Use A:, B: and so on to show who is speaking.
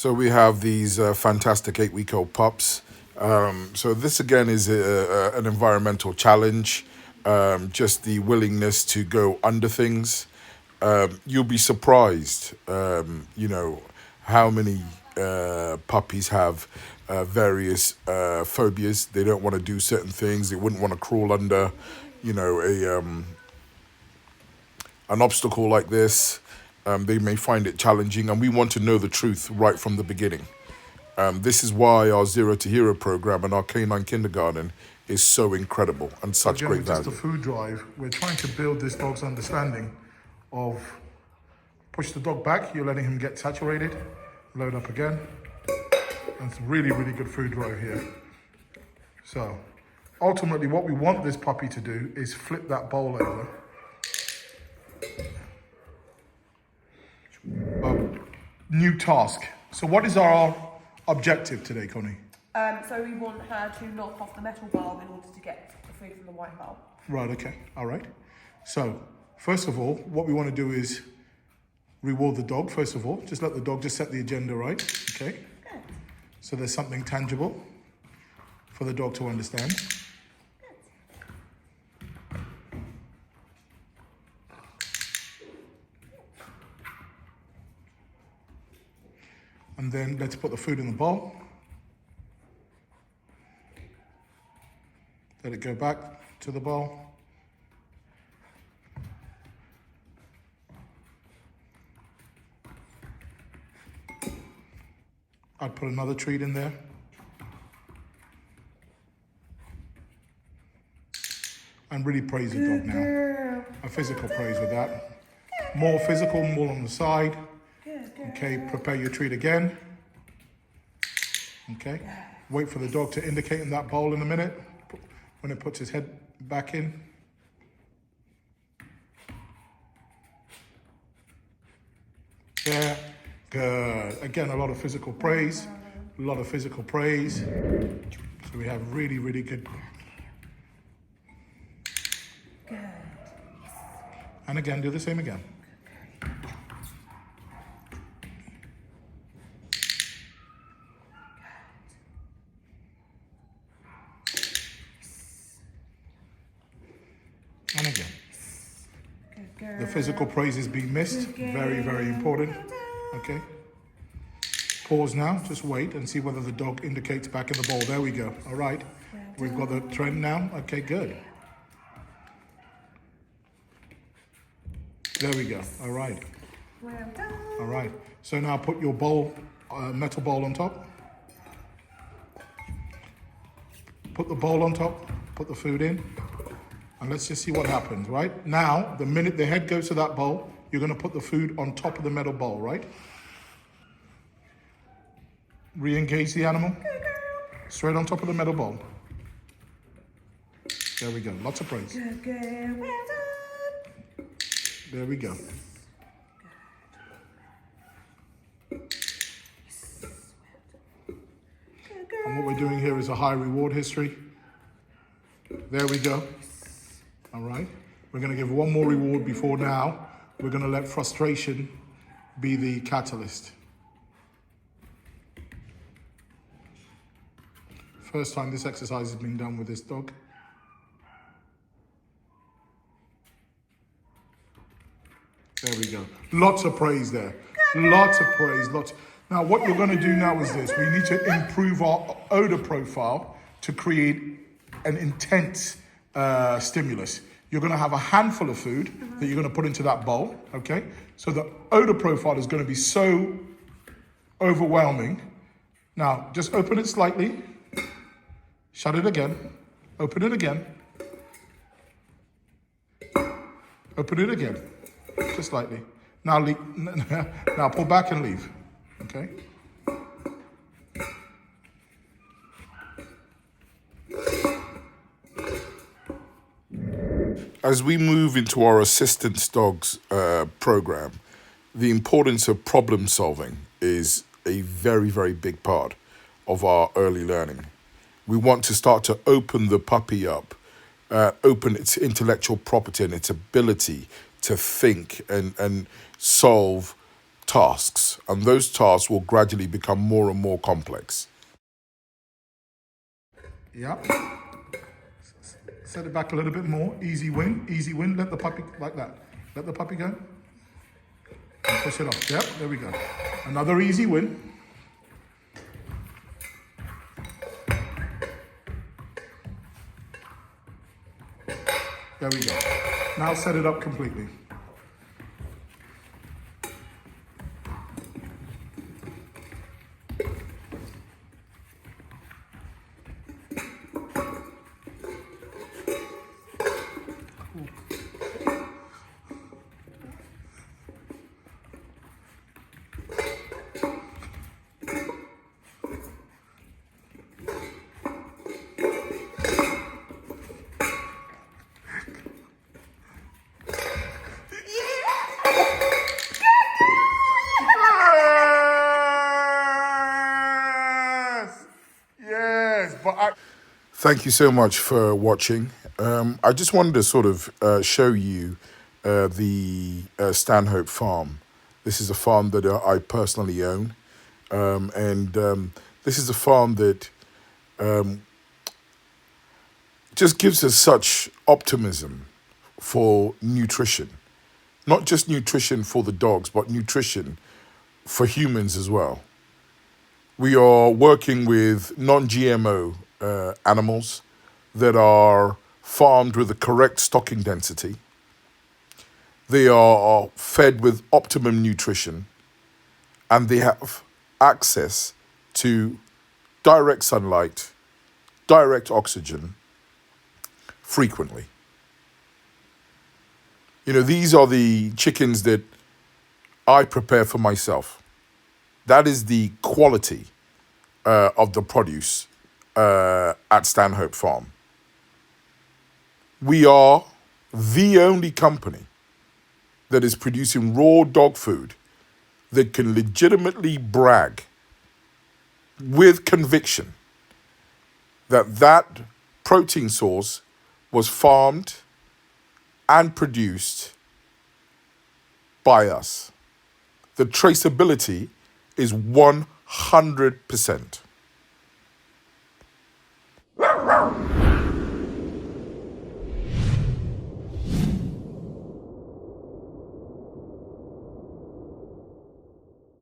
A: So we have these fantastic 8-week-old pups. So this again is an environmental challenge. Just the willingness to go under things. You'll be surprised, how many puppies have various phobias. They don't want to do certain things. They wouldn't want to crawl under, a an obstacle like this. They may find it challenging, and we want to know the truth right from the beginning. This is why our Zero to Hero program and our Canine Kindergarten is so incredible and such
B: Again,
A: great
B: with just
A: value.
B: a food drive, we're trying to build this dog's understanding of push the dog back, you're letting him get saturated, load up again, and it's really, really good food drive here. So, ultimately what we want this puppy to do is flip that bowl over. New task. So what is our objective today, Connie?
C: So we want her to knock off the metal bulb in order to get the food from the white bulb.
B: Right, okay, all right. So, first of all, what we want to do is reward the dog, first of all. Just let the dog just set the agenda right, okay?
C: Good.
B: So there's something tangible for the dog to understand. And then let's put the food in the bowl. Let it go back to the bowl. I'd put another treat in there. And really praise the dog now. A physical praise with that. More physical, more on the side. Okay, prepare your treat again. Okay, wait for the dog to indicate in that bowl in a minute when it puts his head back in. There, good. Again, a lot of physical praise, a lot of physical praise. So we have really, really good.
C: Good.
B: And again, do the same again. And again.
C: Good girl.
B: The physical praise is being missed. Very, very important. Okay. Pause now. Just wait and see whether the dog indicates back in the bowl. There we go. All right. We've got the trend now. Okay, good. There we go. All right.
C: Well done.
B: All right. So now put your bowl, metal bowl on top. Put the bowl on top. Put the food in. And let's just see what happens, right? Now, the minute the head goes to that bowl, you're going to put the food on top of the metal bowl, right? Re-engage the animal. Straight on top of the metal bowl. There we go. Lots of praise.
C: Good girl. Well done.
B: There we go.
C: Good girl.
B: And what we're doing here is a high reward history. There we go. All right. We're going to give one more reward before now. We're going to let frustration be the catalyst. First time this exercise has been done with this dog. There we go. Lots of praise there. Lots of praise. Lots. Now, what you're going to do now is this. We need to improve our odor profile to create an intense stimulus. You're going to have a handful of food that you're going to put into that bowl, okay? So the odor profile is going to be so overwhelming. Now, just open it slightly. Shut it again. Open it again. Open it again. Just slightly. Now, now pull back and leave, okay?
A: As we move into our assistance dogs program, the importance of problem solving is a very, very big part of our early learning. We want to start to open the puppy up, open its intellectual property and its ability to think and solve tasks, and those tasks will gradually become more and more complex.
B: Yeah. Set it back a little bit more. Easy win. Easy win. Let the puppy, like that. Let the puppy go. And push it up. Yep, there we go. Another easy win. There we go. Now set it up completely. Yes! Yes! Thank you so much for watching. I just wanted to sort of show you the Stanhope farm. This is a farm that I personally own. And this is a farm that just gives us such optimism for nutrition. Not just nutrition for the dogs, but nutrition for humans as well. We are working with non-GMO animals that are farmed with the correct stocking density. They are fed with optimum nutrition, and they have access to direct sunlight, direct oxygen frequently. You know, these are the chickens that I prepare for myself. That is the quality of the produce at Stanhope Farm. We are the only company that is producing raw dog food that can legitimately brag with conviction that that protein source was farmed and produced by us. The traceability is 100%.